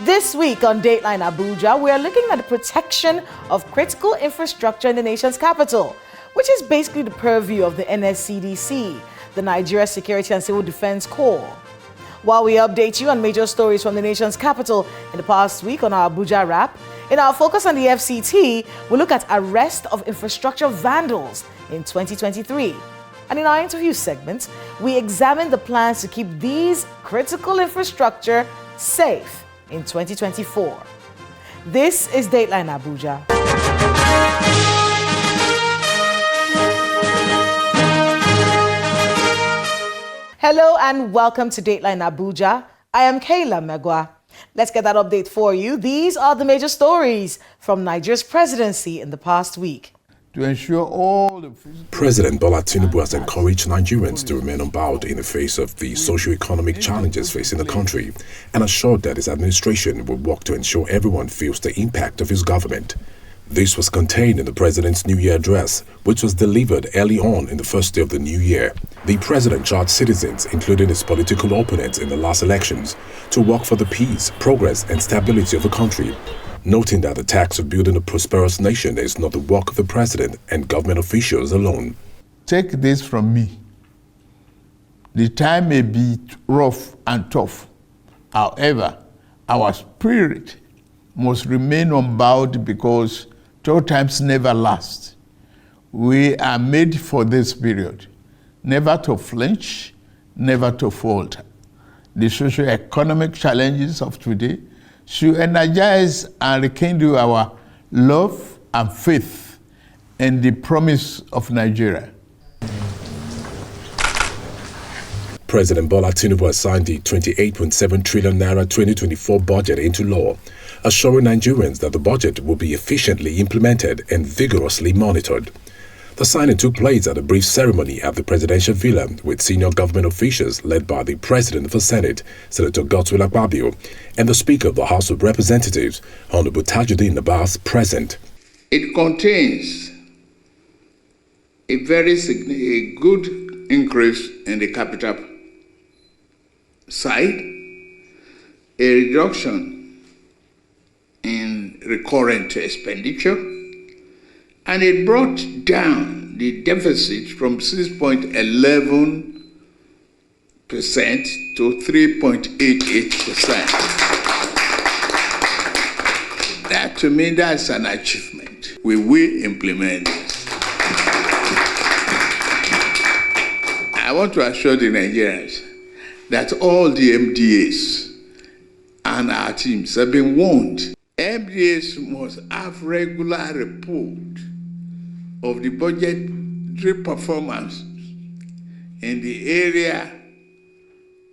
This week on Dateline Abuja, we are looking at the protection of critical infrastructure in the nation's capital, which is basically the purview of the NSCDC, the Nigeria Security and Civil Defense Corps. While we update you on major stories from the nation's capital in the past week on our Abuja Wrap, in our focus on the FCT, we look at arrest of infrastructure vandals in 2023. And in our interview segment, we examine the plans to keep these critical infrastructure safe in 2024. This is Dateline Abuja. Hello and welcome to Dateline Abuja. I am Kayla Megwa. Let's get that update for you. These are the major stories from Nigeria's presidency in the past week. To ensure all the President Bola Tinubu has encouraged Nigerians to remain unbowed in the face of the socio-economic challenges facing the country and assured that his administration will work to ensure everyone feels the impact of his government. This was contained in the president's New Year address, which was delivered early on in the first day of the new year. The president charged citizens, including his political opponents in the last elections, to work for the peace, progress and stability of the country, noting that the task of building a prosperous nation is not the work of the president and government officials alone. Take this from me. The time may be rough and tough. However, our spirit must remain unbowed because tough times never last. We are made for this period, never to flinch, never to falter. The socio-economic challenges of today should energize and rekindle our love and faith in the promise of Nigeria. President Bola Tinubu has signed the 28.7 trillion naira 2024 budget into law, assuring Nigerians that the budget will be efficiently implemented and vigorously monitored. The signing took place at a brief ceremony at the presidential villa with senior government officials led by the President of the Senate, Senator Godswill Akpabio, and the Speaker of the House of Representatives, Honorable Tajuddin Abbas, present. It contains a good increase in the capital side, a reduction in recurrent expenditure, and it brought down the deficit from 6.11% to 3.88%. That, to me, that's an achievement. We will implement this. I want to assure the Nigerians that all the MDAs and our teams have been warned. MDAs must have regular report of the budgetary performance in the area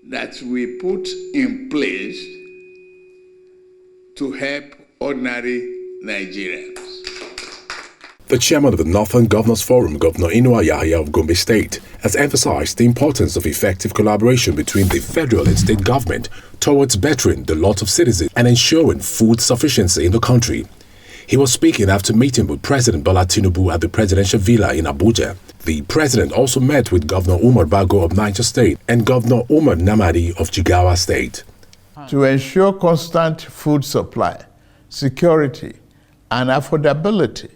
that we put in place to help ordinary Nigerians. The chairman of the Northern Governors Forum, Governor Inuwa Yahaya of Gombe State, has emphasized the importance of effective collaboration between the federal and state government towards bettering the lot of citizens and ensuring food sufficiency in the country. He was speaking after meeting with President Bola Tinubu at the presidential villa in Abuja. The president also met with Governor Umar Bago of Niger State and Governor Umar Namadi of Jigawa State. To ensure constant food supply, security, and affordability,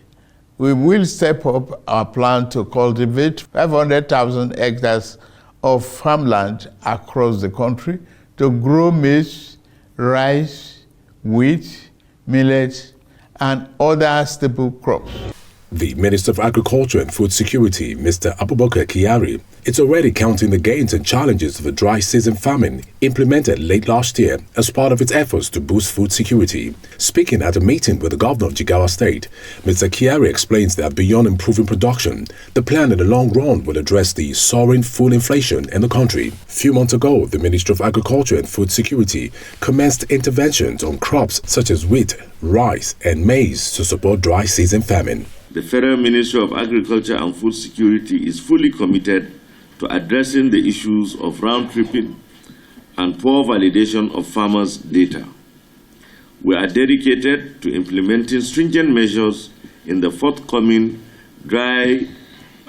we will step up our plan to cultivate 500,000 hectares of farmland across the country to grow maize, rice, wheat, millet, and other staple crops. The Minister of Agriculture and Food Security, Mr. Abubakar Kyari, is already counting the gains and challenges of a dry season famine implemented late last year as part of its efforts to boost food security. Speaking at a meeting with the governor of Jigawa State, Mr. Kyari explains that beyond improving production, the plan in the long run will address the soaring food inflation in the country. A few months ago, the Ministry of Agriculture and Food Security commenced interventions on crops such as wheat, rice, and maize to support dry season famine. The Federal Ministry of Agriculture and Food Security is fully committed to addressing the issues of round-tripping and poor validation of farmers' data. We are dedicated to implementing stringent measures in the forthcoming dry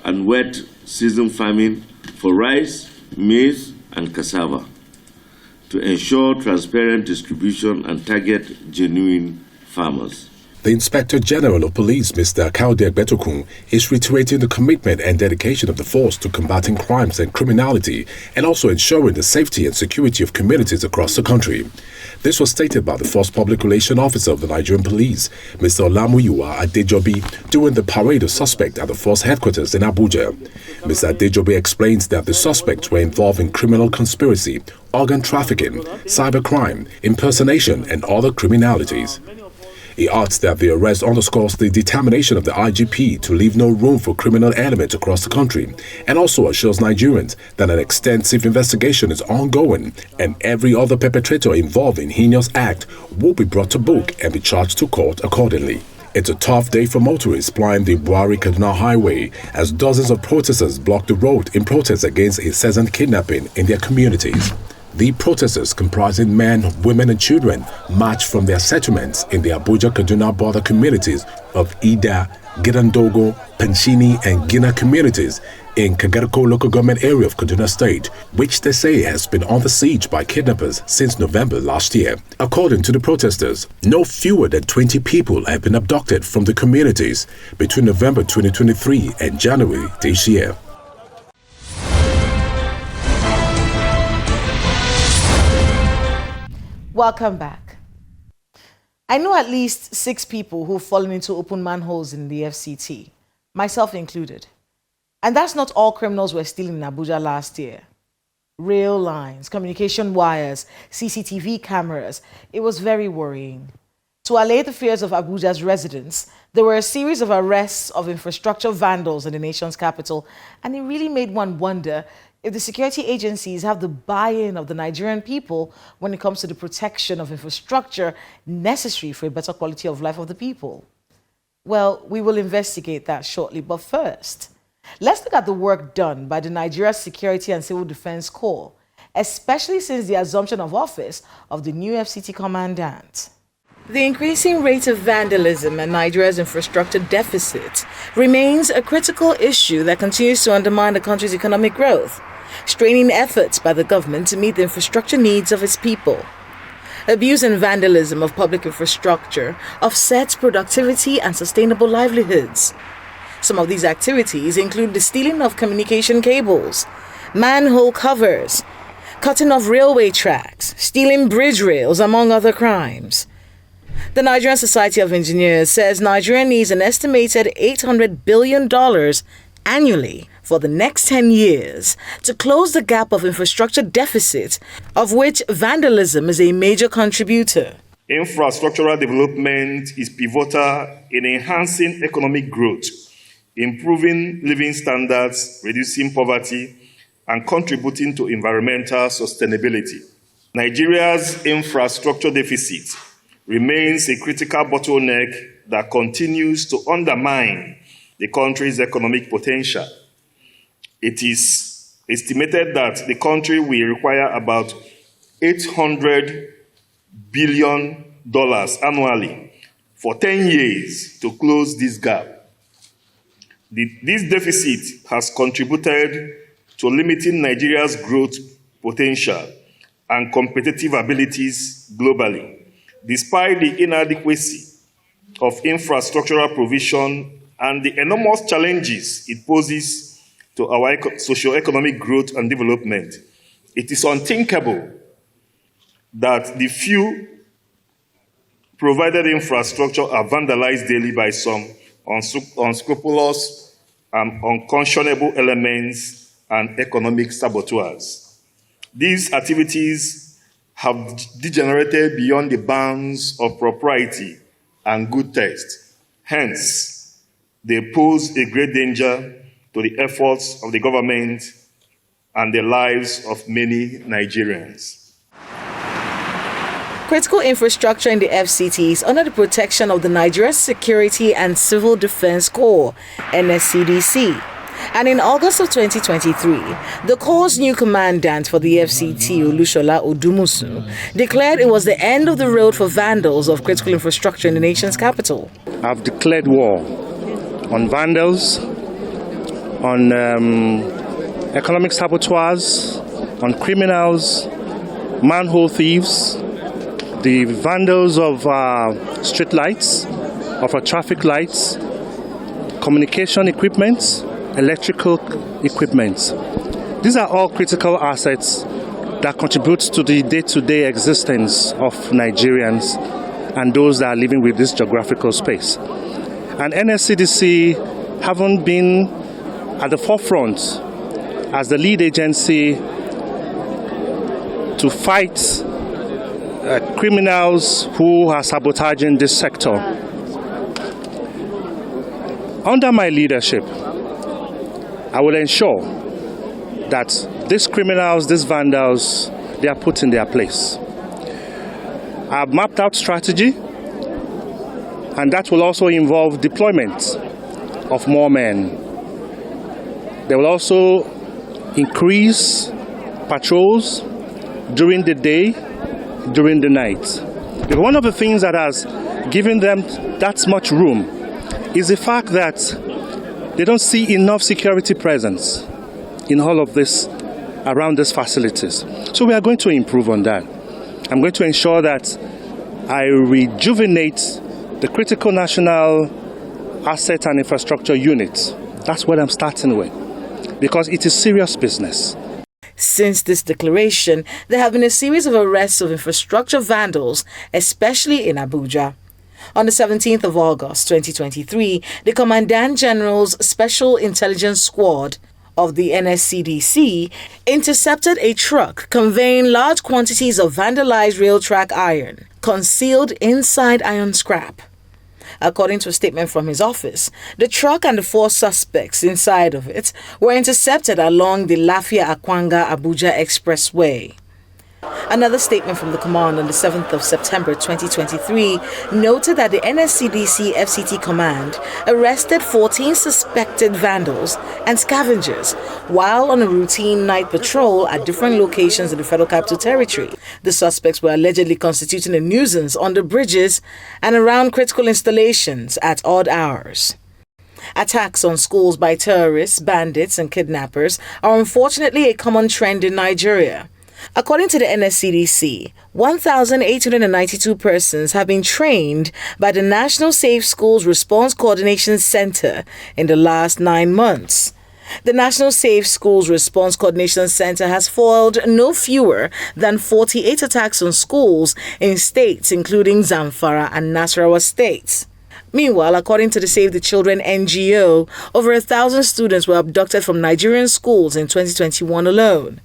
and wet season farming for rice, maize, and cassava. to ensure transparent distribution and target genuine farmers. The Inspector General of Police, Mr. Kaude Betokun, is reiterating the commitment and dedication of the force to combating crimes and criminality and also ensuring the safety and security of communities across the country. This was stated by the Force Public Relations Officer of the Nigerian Police, Mr. Olamuyuwa Adejobi, during the parade of suspects at the force headquarters in Abuja. Mr. Adejobi explains that the suspects were involved in criminal conspiracy, organ trafficking, cybercrime, impersonation, and other criminalities. He adds that the arrest underscores the determination of the IGP to leave no room for criminal elements across the country and also assures Nigerians that an extensive investigation is ongoing and every other perpetrator involved in heinous act will be brought to book and be charged to court accordingly. It's a tough day for motorists plying the Buhari-Kaduna highway as dozens of protesters block the road in protest against incessant kidnapping in their communities. The protesters, comprising men, women and children, marched from their settlements in the Abuja-Kaduna border communities of Ida, Girandogo, Panchini and Gina communities in Kagarko local government area of Kaduna State, which they say has been under siege by kidnappers since November last year. According to the protesters, no fewer than 20 people have been abducted from the communities between November 2023 and January this year. Welcome back. I know at least 6 people who've fallen into open manholes in the FCT, myself included. And that's not all criminals were stealing in Abuja last year. Rail lines, communication wires, CCTV cameras. It was very worrying. To allay the fears of Abuja's residents, there were a series of arrests of infrastructure vandals in the nation's capital, and it really made one wonder if the security agencies have the buy-in of the Nigerian people when it comes to the protection of infrastructure necessary for a better quality of life of the people. Well, we will investigate that shortly, but first, let's look at the work done by the Nigeria Security and Civil Defense Corps, especially since the assumption of office of the new FCT commandant. The increasing rate of vandalism and Nigeria's infrastructure deficit remains a critical issue that continues to undermine the country's economic growth, straining efforts by the government to meet the infrastructure needs of its people. Abuse and vandalism of public infrastructure offsets productivity and sustainable livelihoods. Some of these activities include the stealing of communication cables, manhole covers, cutting off railway tracks, stealing bridge rails, among other crimes. The Nigerian Society of Engineers says Nigeria needs an estimated $800 billion annually for the next 10 years to close the gap of infrastructure deficit, of which vandalism is a major contributor. Infrastructural development is pivotal in enhancing economic growth, improving living standards, reducing poverty, and contributing to environmental sustainability. Nigeria's infrastructure deficit remains a critical bottleneck that continues to undermine the country's economic potential. It is estimated that the country will require about $800 billion annually for 10 years to close this gap. This deficit has contributed to limiting Nigeria's growth potential and competitive abilities globally. Despite the inadequacy of infrastructural provision and the enormous challenges it poses to our socio-economic growth and development, it is unthinkable that the few provided infrastructure are vandalized daily by some unscrupulous and unconscionable elements and economic saboteurs. These activities have degenerated beyond the bounds of propriety and good taste. Hence, they pose a great danger to the efforts of the government and the lives of many Nigerians. Critical infrastructure in the FCT is under the protection of the Nigeria Security and Civil Defense Corps, NSCDC. And in August of 2023, the Corps' new commandant for the FCT, Olushola Odumusu, declared it was the end of the road for vandals of critical infrastructure in the nation's capital. I've declared war on vandals, on economic saboteurs, on criminals, manhole thieves, the vandals of street lights, of our traffic lights, communication equipment, electrical equipment. These are all critical assets that contribute to the day-to-day existence of Nigerians and those that are living with this geographical space. And NSCDC haven't been at the forefront as the lead agency to fight criminals who are sabotaging this sector. Under my leadership, I will ensure that these criminals, these vandals, they are put in their place. I have mapped out strategy, and that will also involve deployment of more men. They will also increase patrols during the day, during the night. Because one of the things that has given them that much room is the fact that they don't see enough security presence in all of this around these facilities. So we are going to improve on that. I'm going to ensure that I rejuvenate the critical national asset and infrastructure unit. That's what I'm starting with, because it is serious business. Since this declaration, there have been a series of arrests of infrastructure vandals, especially in Abuja. On the 17th of August 2023, the Commandant General's Special Intelligence Squad of the NSCDC intercepted a truck conveying large quantities of vandalized rail track iron, concealed inside iron scrap. According to a statement from his office, the truck and the 4 suspects inside of it were intercepted along the Lafia-Akwanga-Abuja Expressway. Another statement from the command on the 7th of September 2023 noted that the NSCDC FCT command arrested 14 suspected vandals and scavengers while on a routine night patrol at different locations in the Federal Capital Territory. The suspects were allegedly constituting a nuisance on the bridges and around critical installations at odd hours. Attacks on schools by terrorists, bandits, and kidnappers are unfortunately a common trend in Nigeria. According to the NSCDC, 1,892 persons have been trained by the National Safe Schools Response Coordination Center in the last 9 months. The National Safe Schools Response Coordination Center has foiled no fewer than 48 attacks on schools in states including Zamfara and Nasarawa states. Meanwhile, according to the Save the Children NGO, over 1,000 students were abducted from Nigerian schools in 2021 alone,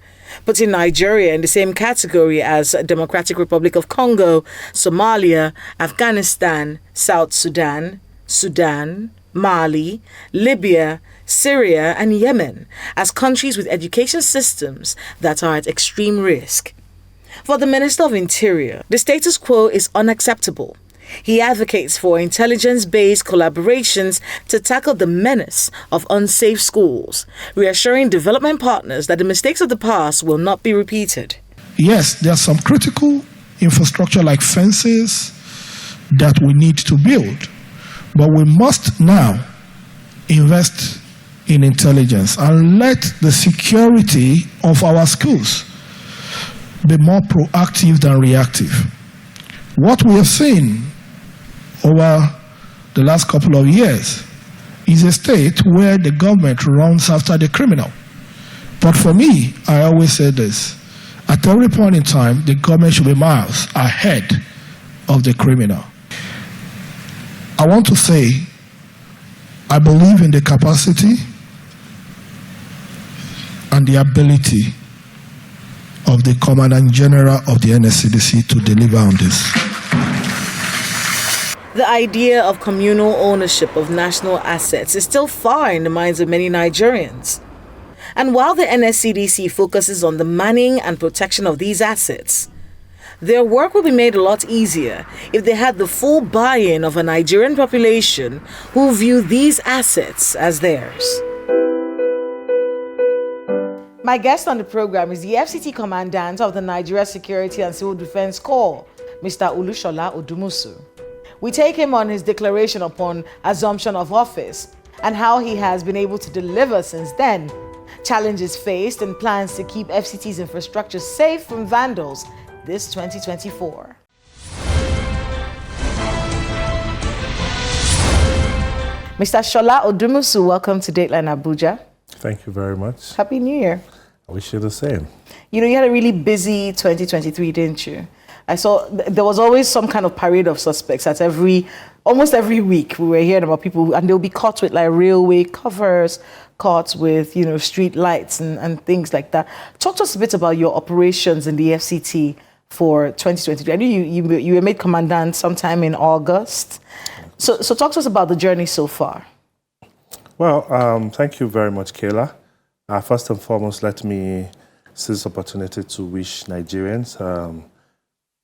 putting Nigeria in the same category as Democratic Republic of Congo, Somalia, Afghanistan, South Sudan, Sudan, Mali, Libya, Syria, and Yemen as countries with education systems that are at extreme risk. For the Minister of Interior, the status quo is unacceptable. He advocates for intelligence-based collaborations to tackle the menace of unsafe schools, reassuring development partners that the mistakes of the past will not be repeated. Yes, there are some critical infrastructure like fences that we need to build, but we must now invest in intelligence and let the security of our schools be more proactive than reactive. What we have seen over the last couple of years is a state where the government runs after the criminal. But for me, I always say this: at every point in time, the government should be miles ahead of the criminal. I want to say, I believe in the capacity and the ability of the Commandant General of the NSCDC to deliver on this. The idea of communal ownership of national assets is still far in the minds of many Nigerians. And while the NSCDC focuses on the manning and protection of these assets, their work would be made a lot easier if they had the full buy-in of a Nigerian population who view these assets as theirs. My guest on the program is the FCT Commandant of the Nigeria Security and Civil Defense Corps, Mr. Olushola Odumusu. We take him on his declaration upon assumption of office and how he has been able to deliver since then, challenges faced and plans to keep FCT's infrastructure safe from vandals, this 2024. Mr. Shola Odumusu, welcome to Dateline Abuja. Thank you very much. Happy New Year. I wish you the same. You know, you had a really busy 2023, didn't you? I saw there was always some kind of parade of suspects at almost every week. We were hearing about people, and they'll be caught with like railway covers, caught with, you know, street lights and things like that. Talk to us a bit about your operations in the FCT for 2023. I knew you were made commandant sometime in August. So talk to us about the journey so far. Well, thank you very much, Kayla. First and foremost, let me seize this opportunity to wish Nigerians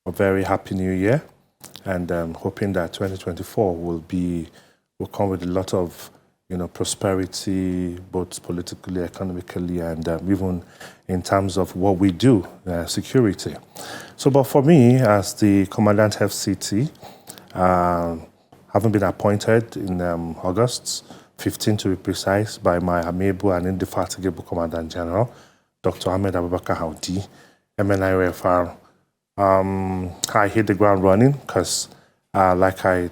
a very happy new year, and hoping that 2024 will come with a lot of, you know, prosperity, both politically, economically, and even in terms of what we do, security. So, but for me, as the Commandant FCT, having been appointed in August 15, to be precise, by my amiable and indefatigable Commandant General, Dr. Ahmed Abubakar Haudi, MNIRFR, I hit the ground running because, like I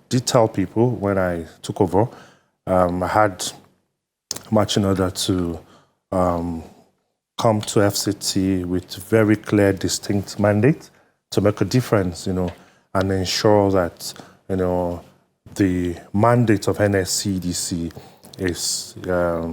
did tell people when I took over, I had much in order to come to FCT with very clear, distinct mandate to make a difference, you know, and ensure that, you know, the mandate of NSCDC is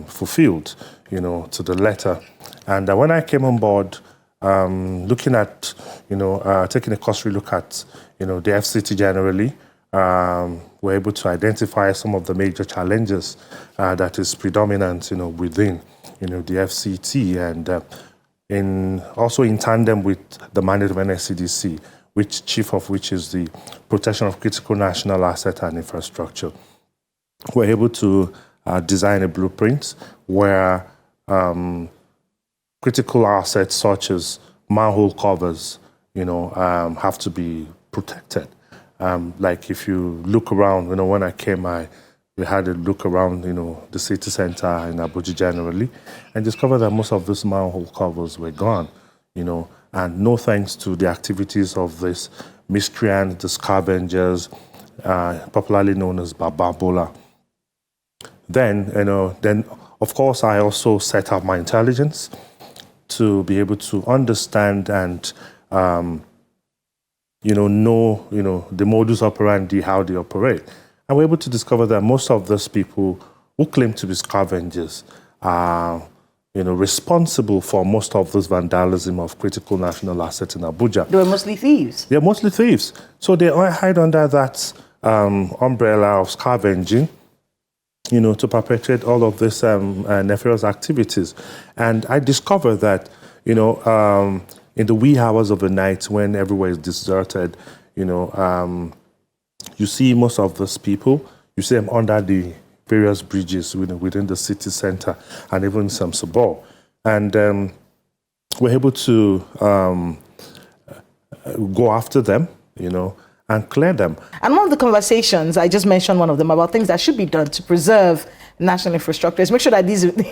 fulfilled, you know, to the letter. And when I came on board, looking at, you know, taking a cursory look at, you know, the FCT generally, we're able to identify some of the major challenges that is predominant, you know, within, you know, the FCT, and also in tandem with the mandate of NSCDC, chief of which is the protection of critical national asset and infrastructure. We're able to design a blueprint where critical assets such as manhole covers, you know, have to be protected. Like if you look around, you know, when I came, we had a look around, you know, the city center in Abuja generally, and discovered that most of those manhole covers were gone, you know, and no thanks to the activities of this miscreant, the scavengers, popularly known as Bababola. Then, you know, of course I also set up my intelligence to be able to understand and, you know, the modus operandi, how they operate. And we're able to discover that most of those people who claim to be scavengers are, you know, responsible for most of this vandalism of critical national assets in Abuja. They were mostly thieves. They're mostly thieves. So they all hide under that umbrella of scavenging, you know, to perpetrate all of these nefarious activities. And I discovered that, you know, in the wee hours of the night when everywhere is deserted, you know, you see most of those people, you see them under the various bridges within the city center and even some suburb. And we're able to go after them, you know, and clear them. And one of the conversations, I just mentioned one of them, about things that should be done to preserve national infrastructure is make sure that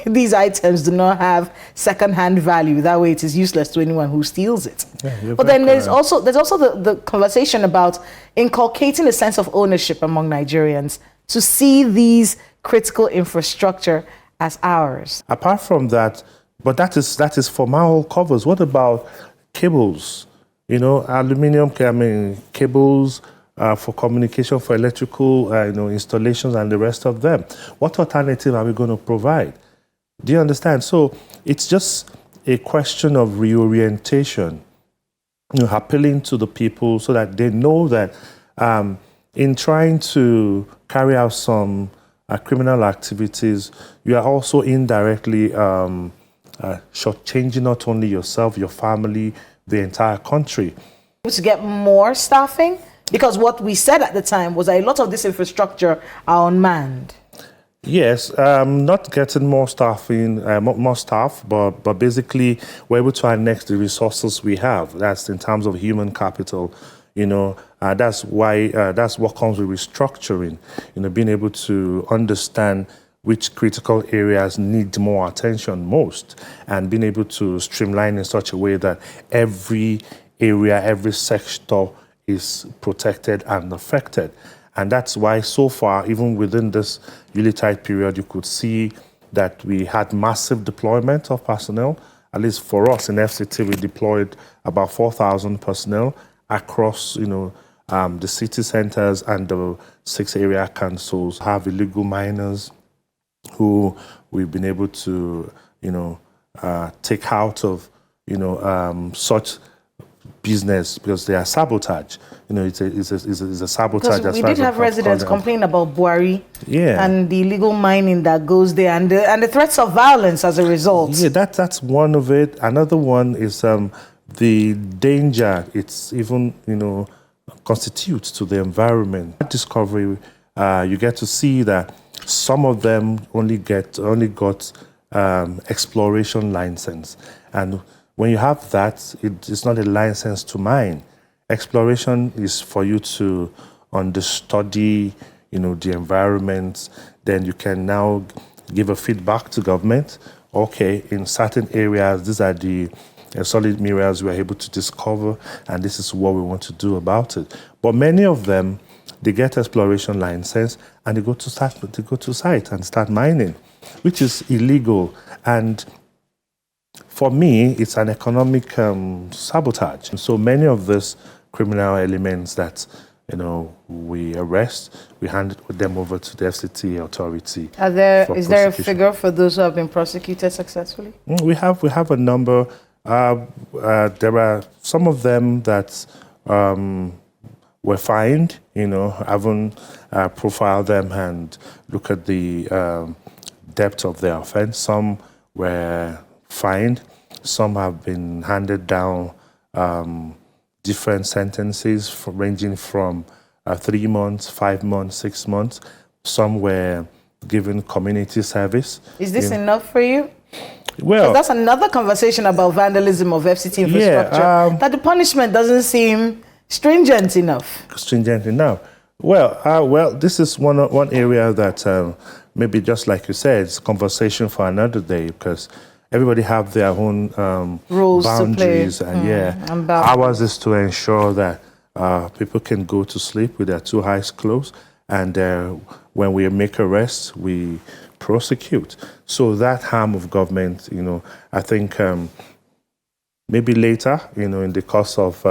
these items do not have second-hand value. That way it is useless to anyone who steals it. Yeah, but then there's also the conversation about inculcating a sense of ownership among Nigerians to see these critical infrastructure as ours. Apart from that, but that is for manhole covers. What about cables? You know, aluminium, cables for communication, for electrical, you know, installations and the rest of them. What alternative are we going to provide? Do you understand? So it's just a question of reorientation, you know, appealing to the people so that they know that in trying to carry out some criminal activities, you are also indirectly shortchanging not only yourself, your family, the entire country. To get more staffing? Because what we said at the time was that a lot of this infrastructure are unmanned. Yes, not getting more staffing, more staff, but basically we're able to annex the resources we have. That's in terms of human capital. You know, that's why that's what comes with restructuring. You know, being able to understand which critical areas need more attention most, and being able to streamline in such a way that every area, every sector is protected and affected. And that's why so far, even within this Yuletide period, you could see that we had massive deployment of personnel. At least for us in FCT, we deployed about 4,000 personnel across, the city centers and the 6 area councils. Have illegal miners who we've been able to, take out of, such business because they are sabotage. It's a sabotage. Because we did have residents complain about Buhari and the illegal mining that goes there and the threats of violence as a result. Yeah, that's one of it. Another one is the danger it's even, constitutes to the environment. At Discovery, you get to see that some of them only got exploration license. And when you have that, it's not a license to mine. Exploration is for you to understudy, the environment. Then you can now give a feedback to government. Okay, in certain areas, these are the solid minerals we are able to discover, and this is what we want to do about it. But many of them, they get exploration license and they go to site and start mining, which is illegal. And for me, it's an economic sabotage. And so many of these criminal elements that we arrest, we hand them over to the FCT authority. Is there a figure for those who have been prosecuted successfully? We have a number. There are some of them that were fined. Haven't profiled them and look at the depth of their offense. Some were fined. Some have been handed down different sentences ranging from 3 months, 5 months, 6 months. Some were given community service. Is this enough for you? Well, that's another conversation about vandalism of FCT infrastructure. That the punishment doesn't seem stringent enough. Well, this is one area that maybe just like you said, it's a conversation for another day because everybody have their own rules, boundaries, and ours is to ensure that people can go to sleep with their 2 eyes closed, and when we make arrests, we prosecute. So that arm of government, I think maybe later, in the course of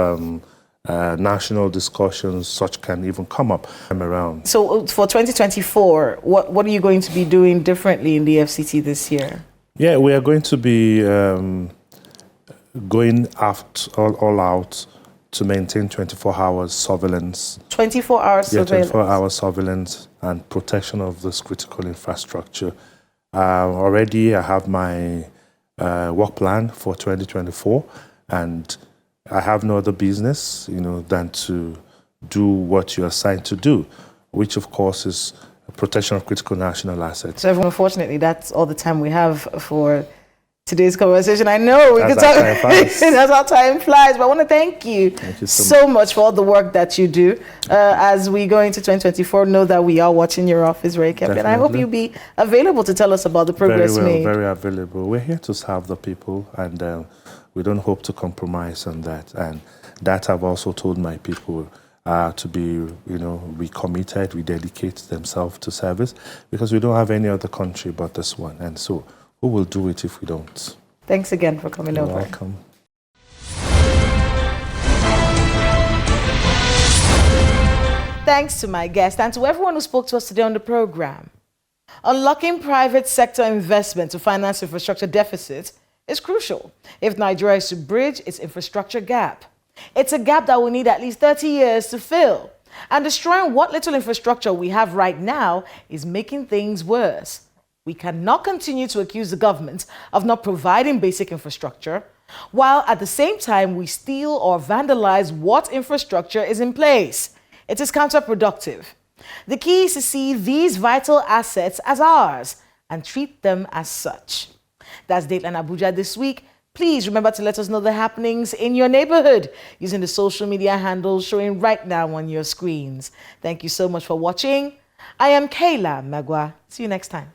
national discussions, such can even come up around. So for 2024, what are you going to be doing differently in the FCT this year? Yeah, we are going to be going all out to maintain 24 hours surveillance. 24 hours surveillance? 24 hours surveillance and protection of this critical infrastructure. Already I have my work plan for 2024, and I have no other business, than to do what you're assigned to do, which of course is protection of critical national assets. So unfortunately, that's all the time we have for today's conversation. I know we could talk. That's how time flies. But I want to thank you so much for all the work that you do. As we go into 2024, know that we are watching your office very carefully. And I hope you'll be available to tell us about the progress made. Very available. We're here to serve the people, and we don't hope to compromise on that. And that I've also told my people to be, recommitted, rededicate themselves to service, because we don't have any other country but this one. And so who will do it if we don't? Thanks again for coming over. You're welcome. Thanks to my guest and to everyone who spoke to us today on the program. Unlocking private sector investment to finance infrastructure deficits is crucial if Nigeria is to bridge its infrastructure gap. It's a gap that will need at least 30 years to fill. And destroying what little infrastructure we have right now is making things worse. We cannot continue to accuse the government of not providing basic infrastructure, while at the same time we steal or vandalize what infrastructure is in place. It is counterproductive. The key is to see these vital assets as ours and treat them as such. That's Dateline Abuja this week. Please remember to let us know the happenings in your neighborhood using the social media handles showing right now on your screens. Thank you so much for watching. I am Kayla Magwa. See you next time.